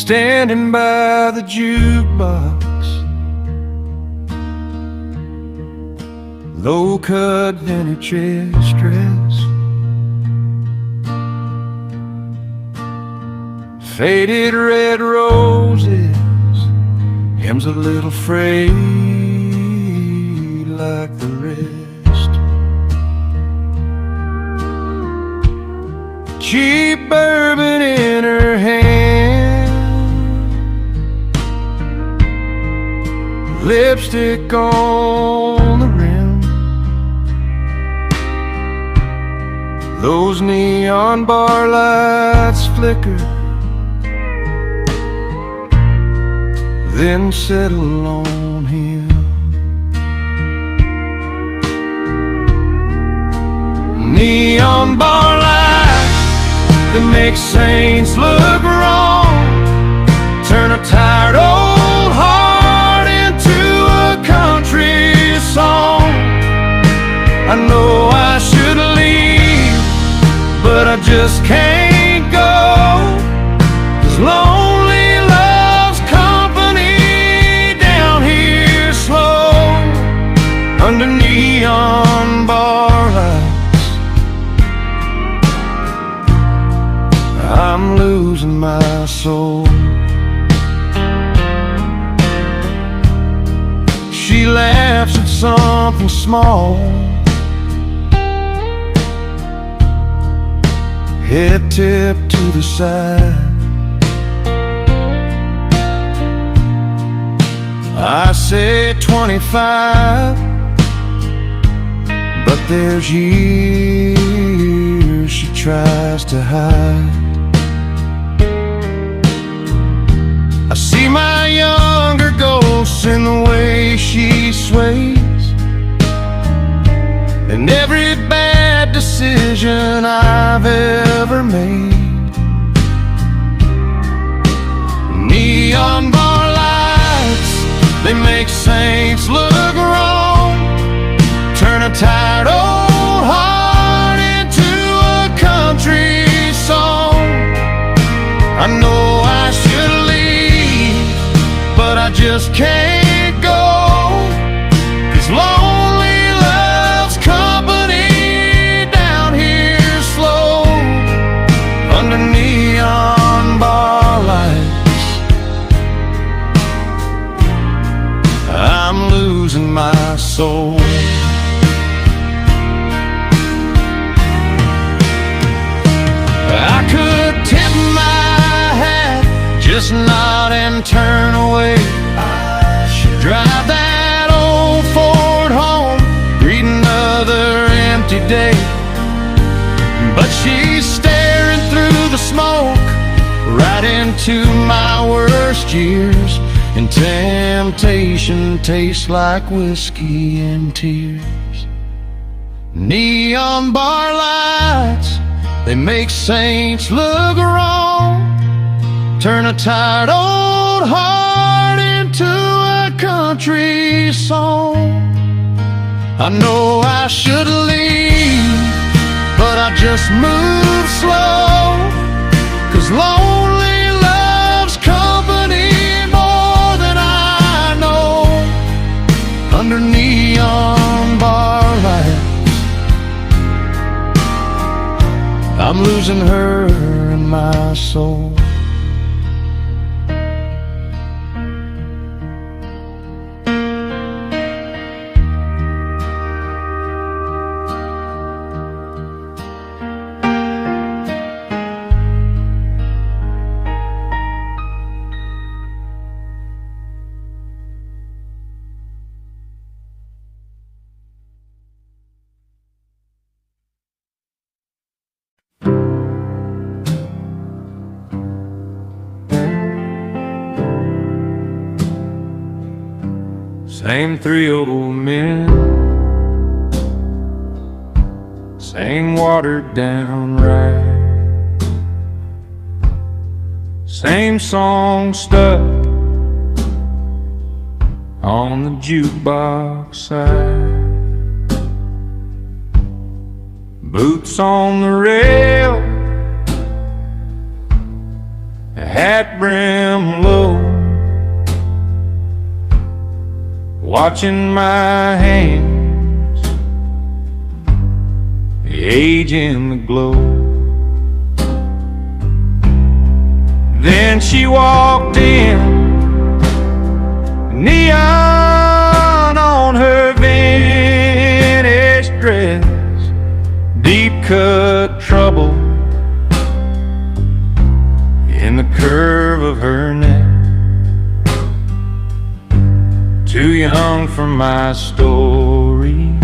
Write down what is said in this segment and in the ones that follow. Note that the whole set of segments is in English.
standing by the jukebox, low-cut vintage dress, faded red roses, him's a little frayed like the rest. Cheap bourbon in her hand, lipstick on the rim, those neon bar lights flicker, then settle on him. Neon bar lights that make saints look wrong, turn a tired old heart into a country song. I know I should leave, but I just can't go, 'cause lonely loves company down here slow, under neon bar lights. I'm losing my soul. She laughs at something small, head tipped to the side. I say 25, but there's years she tries to hide. I see my younger ghosts in the way she sways, and every bad decision I've ever made. Neon bar lights, they make saints look wrong, turn a tired old heart into a country song. I know I should leave, but I just can't go, 'cause lonely loves company down here slow, under neon bar lights. I'm losing my soul. I could tip my hat, just nod and turn away. Drive that old Ford home, greet another empty day. But she's staring through the smoke, right into my worst years, and temptation tastes like whiskey and tears. Neon bar lights, they make saints look wrong, turn a tired old heart into a country song. I know I should leave, but I just move slow, 'cause lonely loves company more than I know, under neon bar lights. I'm losing her and my soul. Same three old men, same watered down ride, same song stuck on the jukebox side. Boots on the rail, hat brim low, watching my hands age in the glow. Then she walked in, neon on her vintage dress, deep cut trouble in the curve of her neck. Too young for my stories,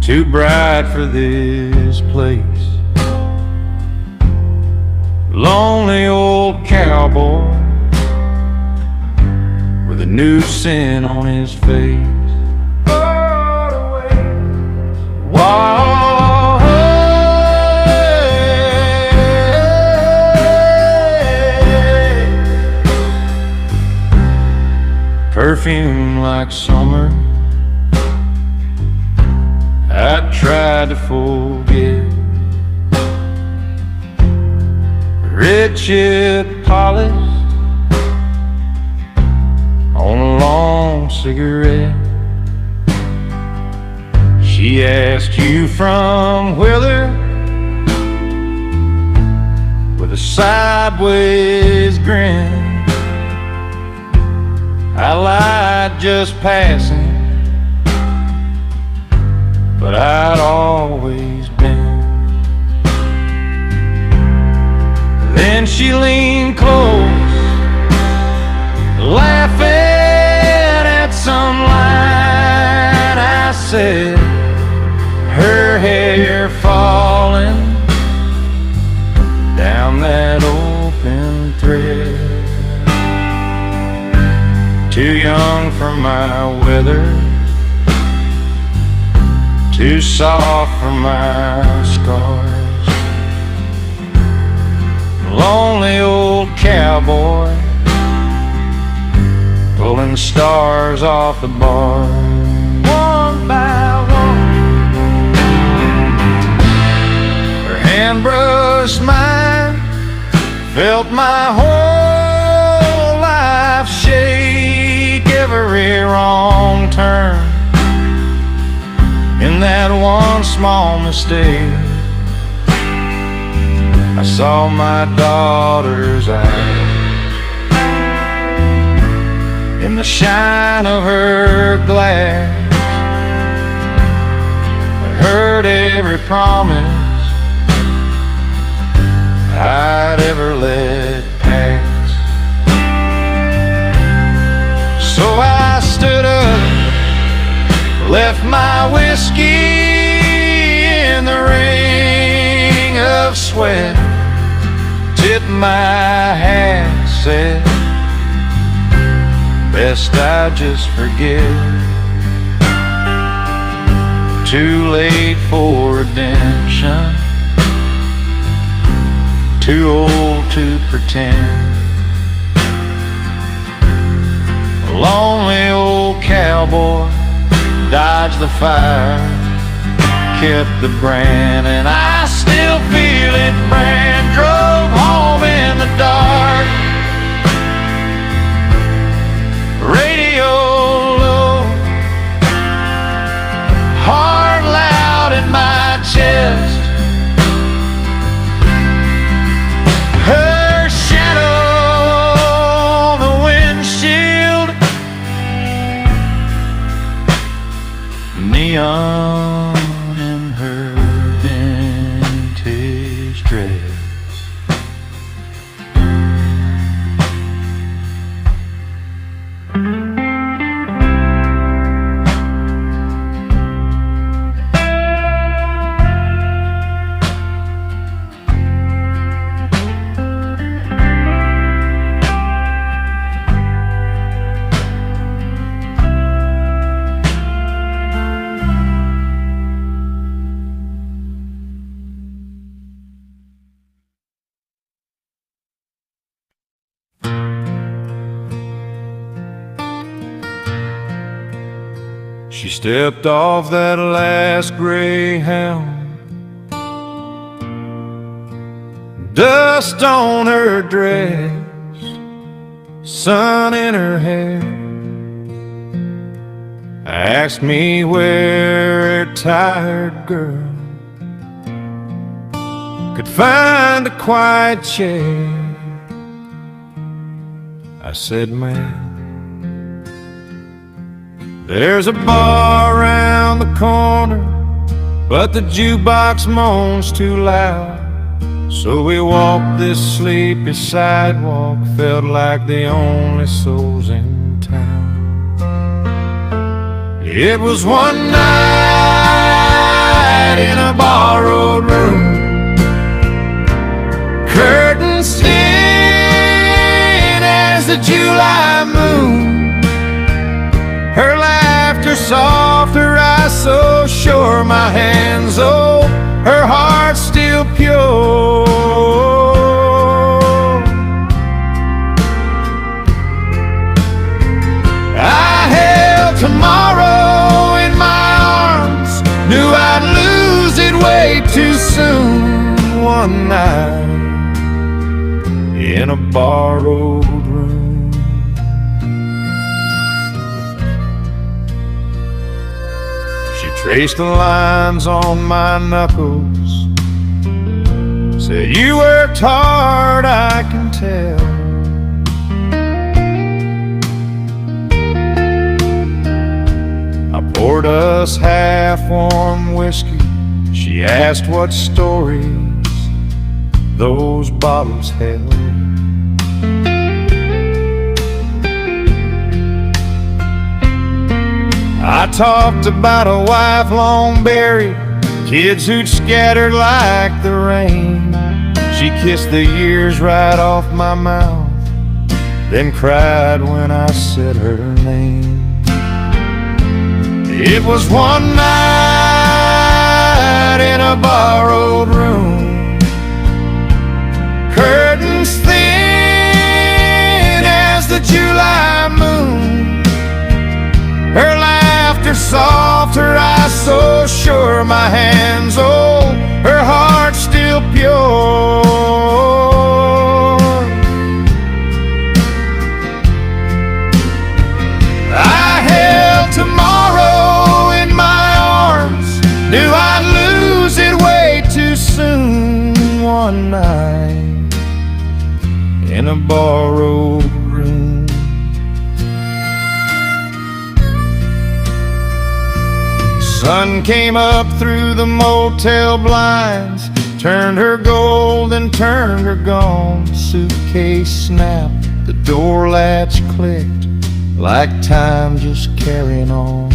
too bright for this place. Lonely old cowboy with a new sin on his face. Whoa, hey. Perfume like summer, I tried to forget. Red chip polish on a long cigarette. She asked you from whither, with a sideways grin. I lied just passing, but I'd always been. Then she leaned close, laughing at some line I said, her hair falling down that open thread. Too young for my weather, too soft for my scars. Lonely old cowboy pulling stars off the bar, one by one. Her hand brushed mine, felt my whole life shake, every wrong turn in that one small mistake. I saw my daughter's eyes in the shine of her glass. I heard every promise I'd ever let pass. So I stood up, left my whiskey in the ring of sweat, tipped my hat, said, best I just forget. Too late for redemption, too old to pretend. A lonely old cowboy dodged the fire, kept the brand, and I still feel it brand. Drove home in the dark, radio low, heart loud in my chest. Her shadow on the windshield, neon in her vintage dress. She stepped off that last Greyhound, dug dust on her dress, sun in her hair. Asked me where a tired girl could find a quiet chair. I said, man, there's a bar around the corner, but the jukebox moans too loud. So we walked this sleepy sidewalk, felt like the only souls in town. It was one night in a borrowed room, curtains thin as the July moon. Her laughter soft, her eyes so sure, my hands old, her heart still pure. I held tomorrow in my arms, knew I'd lose it way too soon. One night in a borrowed room. She traced the lines on my knuckles, said, you worked hard, I can tell. I poured us half-warm whiskey. She asked what stories those bottles held. I talked about a wife long buried, kids who'd scattered like the rain. She kissed the years right off my mouth, then cried when I said her name. It was one night in a borrowed room, curtains thin as the July moon. Her laughter soft, her eyes so sure, my hands old, her heart still pure. I held tomorrow in my arms, knew I'd lose it way too soon. One night in a borrowed room. Sun came up through the motel blinds, turned her gold and turned her gone. Suitcase snapped, the door latch clicked, like time just carrying on.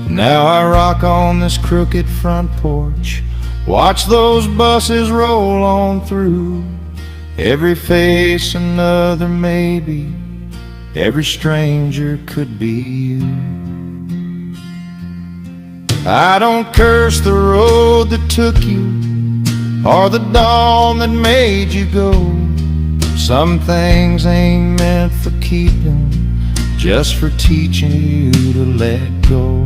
Now I rock on this crooked front porch, watch those buses roll on through. Every face another maybe, every stranger could be you. I don't curse the road that took you, or the dawn that made you go. Some things ain't meant for keeping, just for teaching you to let go.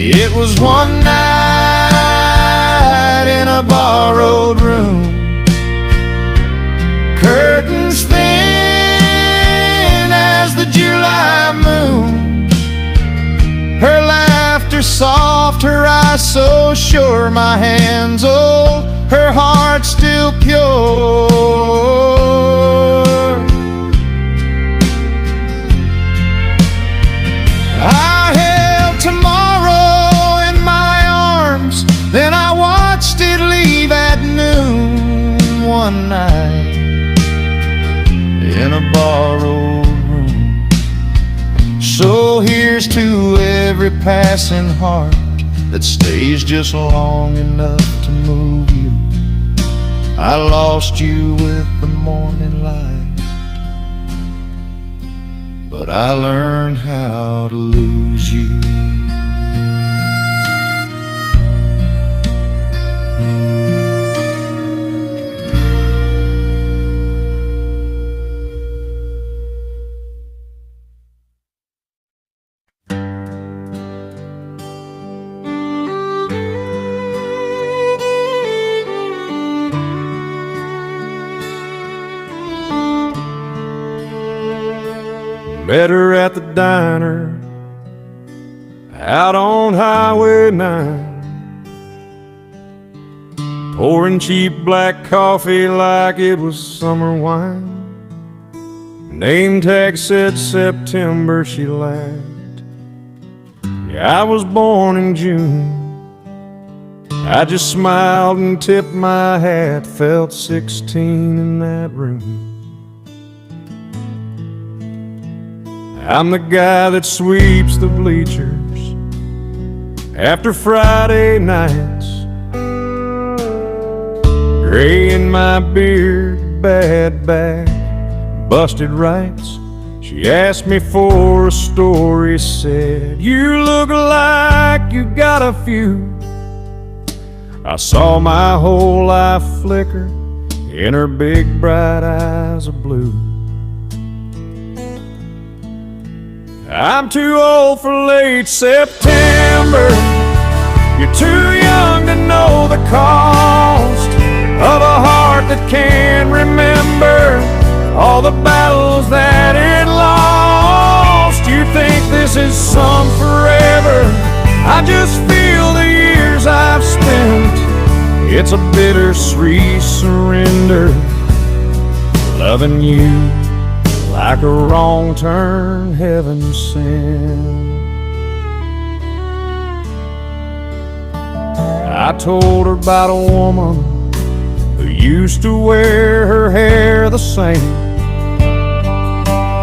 It was one night in a borrowed room, curtains thin as the July moon. Her laughter soft, her eyes so sure, my hands old, her heart still pure. I held tomorrow in my arms, then I watched it leave at noon. One night in a borrowed room. So here's to every passing heart that stays just long enough to move you. I lost you with the morning light, but I learned how to lose you. Met her at the diner out on Highway 9, pouring cheap black coffee like it was summer wine. Name tag said September, she laughed. Yeah, I was born in June. I just smiled and tipped my hat, felt 16 in that room. I'm the guy that sweeps the bleachers after Friday nights, gray in my beard, bad back, busted rights. She asked me for a story, said, "You look like you got a few." I saw my whole life flicker in her big bright eyes of blue. I'm too old for late September. You're too young to know the cost of a heart that can't remember all the battles that it lost. You think this is some forever? I just feel the years I've spent. It's a bittersweet surrender, loving you like a wrong turn heaven sent. I told her about a woman who used to wear her hair the same,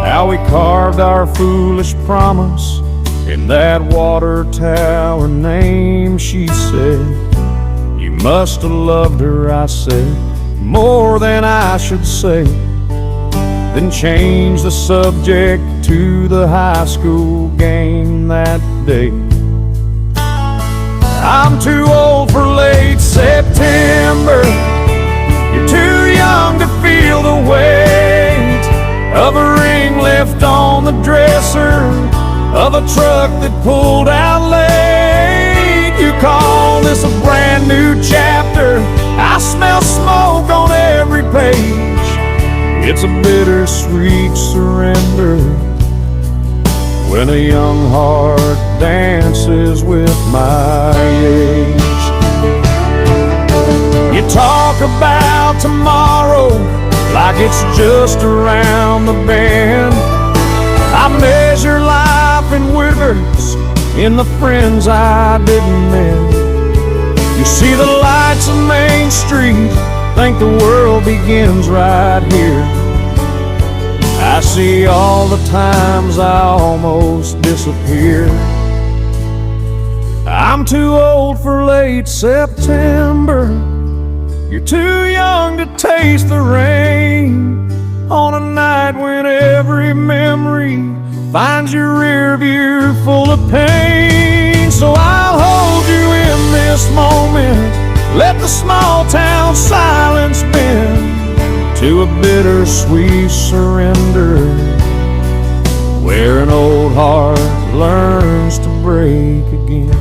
how we carved our foolish promise in that water tower name. She said, "You must have loved her," I said, "more than I should say." Then changed the subject to the high school game that day. I'm too old for late September. You're too young to feel the weight of a ring left on the dresser of a truck that pulled out late. You call this a brand new chapter. I smell smoke on every page. It's a bittersweet surrender when a young heart dances with my age. You talk about tomorrow like it's just around the bend. I measure life in withers in the friends I didn't mend. You see the lights of Main Street, think the world begins right here. I see all the times I almost disappeared. I'm too old for late September. You're too young to taste the rain on a night when every memory finds your rear view full of pain. So I'll hold you in this moment, let the small town silence bend to a bittersweet surrender, where an old heart learns to break again.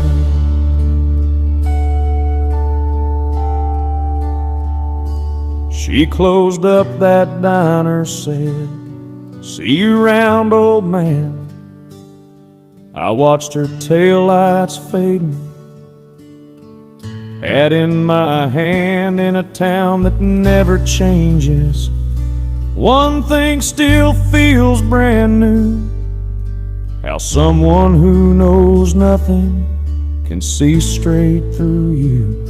She closed up that diner, said, "See you round, old man." I watched her taillights fading, hat in my hand in a town that never changes. One thing still feels brand new, how someone who knows nothing can see straight through you.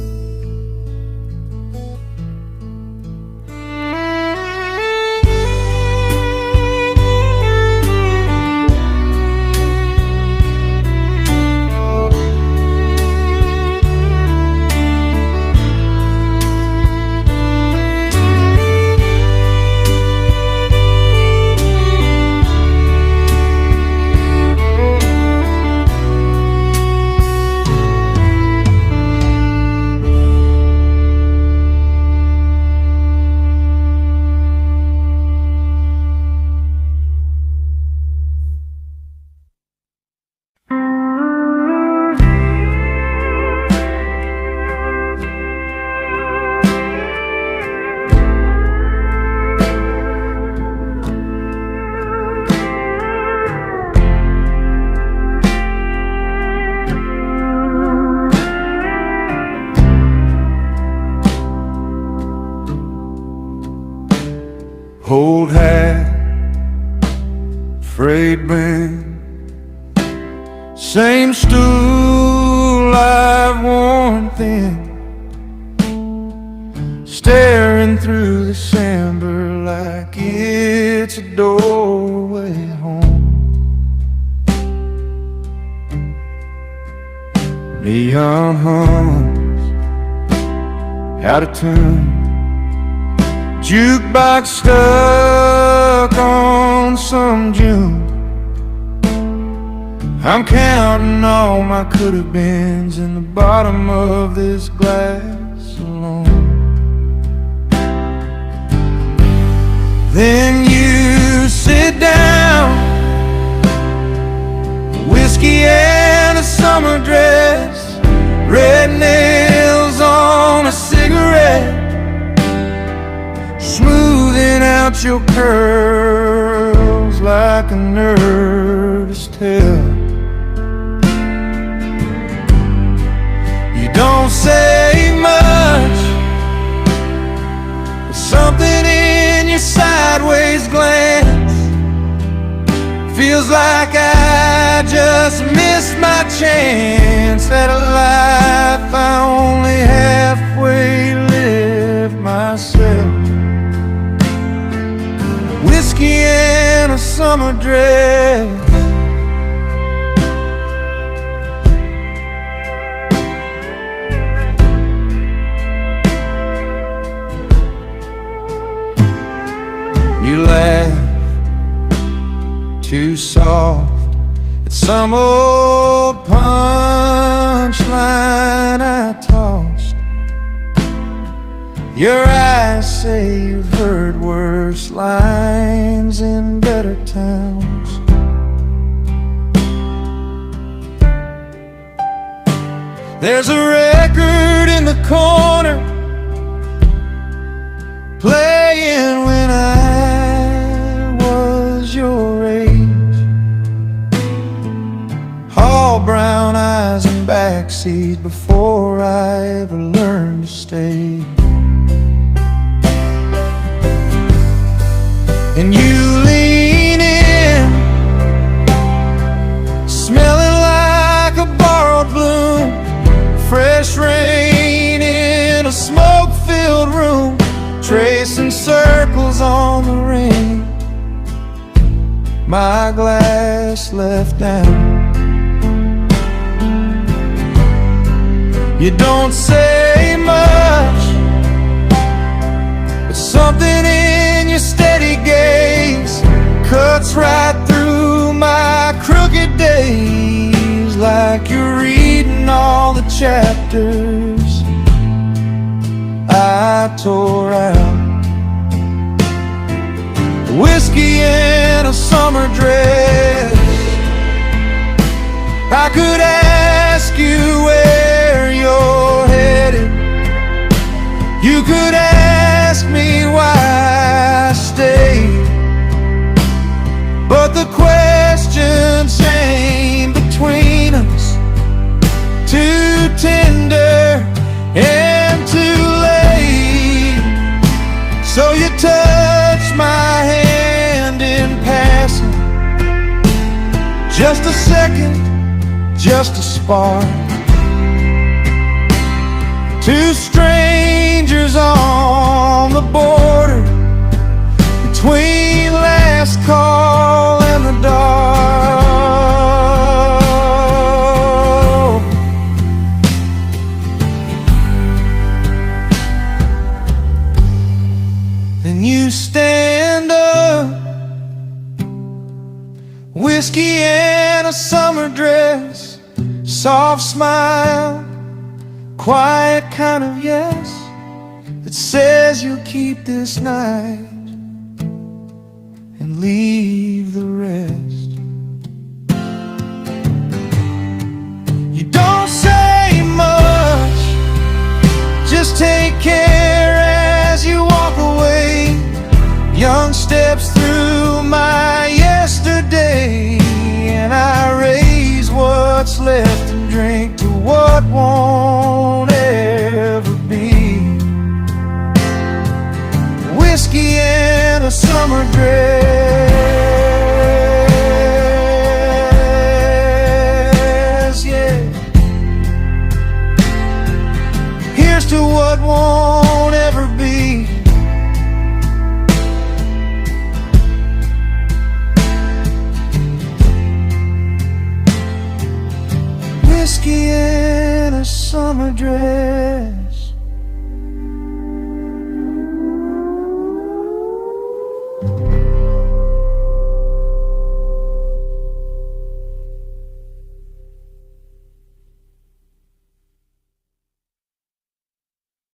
Old hat, frayed band, same stool I've worn thin, staring through the amber like it's a doorway home. Neon hums, out of tune, jukebox stuck on some June. I'm counting all my could-have-beens in the bottom of this glass alone. Then you sit down, whiskey and a summer dress, red nails on a cigarette, smoothing out your curls like a nervous tale. You don't say much, but something in your sideways glance feels like I just missed my chance at a life I only halfway lived myself. Whiskey and a summer dress, you laugh too soft at some old punchline I tossed. Your eyes say you've heard worse lines in better towns. There's a record in the corner playing when I was your age, all brown eyes and backseat before I ever learned to stay. And you lean in, smelling like a borrowed bloom, fresh rain in a smoke-filled room, tracing circles on the rain my glass left down. You don't say much, but something in your steady gaze cuts right through my crooked days, like you're reading all the chapters I tore out. Whiskey and a summer dress, I could ask you where you're headed, you could ask me why I stayed, but the questions ain't between us too tender and too late. So you touch my hand in passing, just a second, just a spark, two strangers on the border between last call and the dark. Then you stand up, whiskey and a summer dress, soft smile, quiet kind of yes that says you'll keep this night and leave the rest. You don't say much, just take care as you walk away. Young steps through my yesterday, and I raise what's left and drink to what won't ever be. Whiskey and a summer dress, yeah. Here's to what won't ever be. Whiskey in a summer dress.